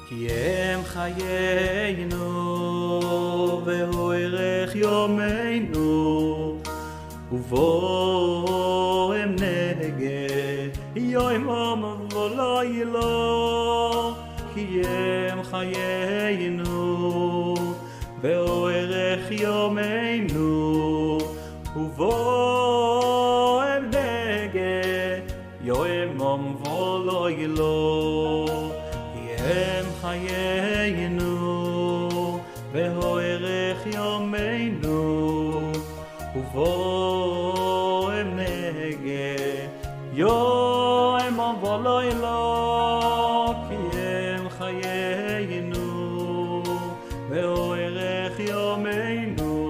כי הם חיינו והוא ערך יומנו ובו הם נגד יום ולא ילו כי הם חיינו והוא ערך יומנו ובו הם נגד יום ולא ילו הם חיינו והוא ערך יומנו ובו הם נגד יום ולא ילו כי הם חיינו והוא ערך יומנו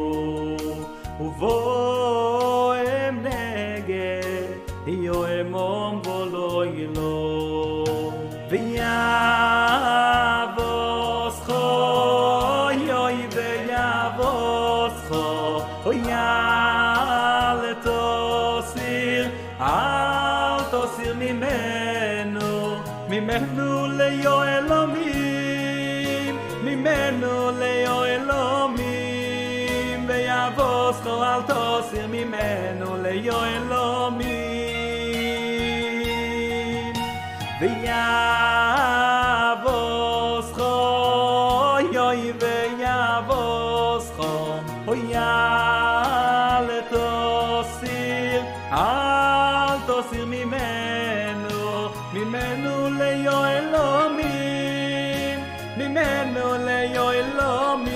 ובו הם נגד יום ולא ילו ויבוסכו יוי ויבוסכו אל תסיר אל תסיר ממנו ליועלמים ממנו ליועלמים ויבוסכו אל תסיר ממנו ליועלמים ויבוסכו יוי ויבוסכו אל תסיר ממנו ליועלמים ממנו ליועלמים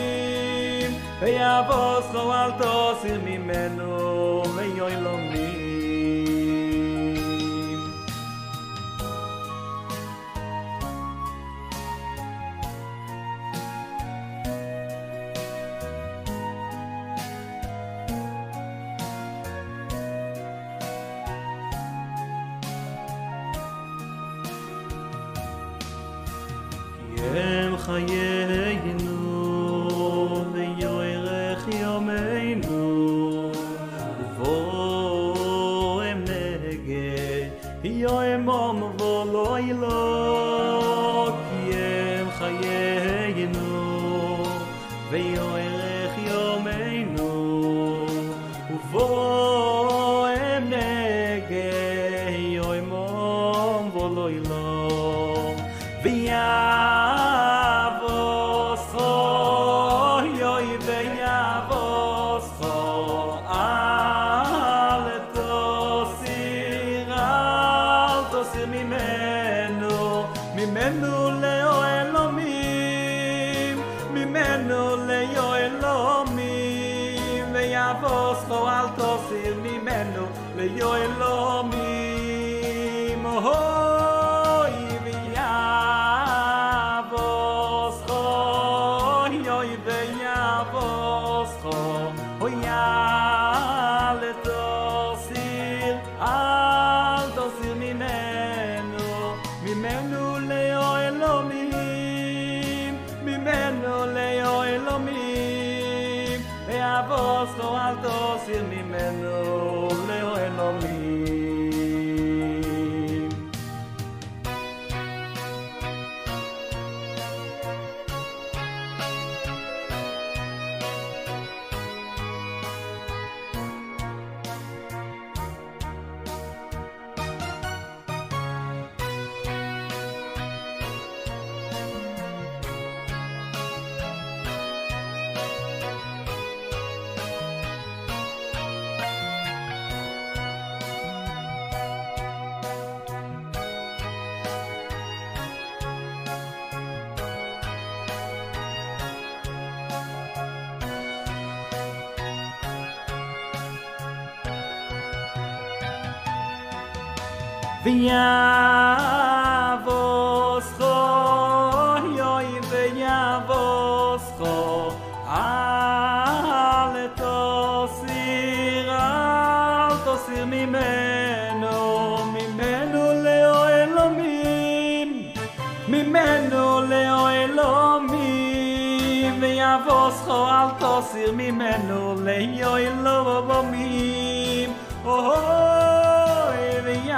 ויבוסכו אל תסיר ממנו ליועלמים הם חיינו ויוערך יומנו ובו הם נגד יום ולא ילו כי הם חיינו ויוערך יומנו ובו הם נגד יום ולא ילו ממנו ליועלמים ממנו ליועלמים ויבוסכו אל תסיר ממנו ליועלמים אוי ויבוסכו יוי ויבוסכו אל תסיר ממנו ליועלמים ממנו ליועלמים ויבוסכו אל תסיר ממנו ליועלמים ויבוסכו יוי ויבוסכו אל תסיר ממנו ליועלמים ממנו ליועלמים ויבוסכו אל תסיר ממנו ליועלמים אוי ויבוסכו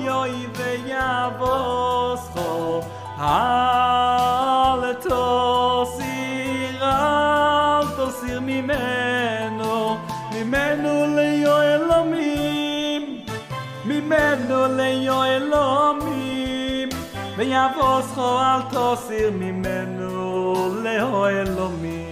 יוי ויבוסכו אל תסיר ממנו ליועלומים ויבוסכו אל תסיר ממנו ליועלומים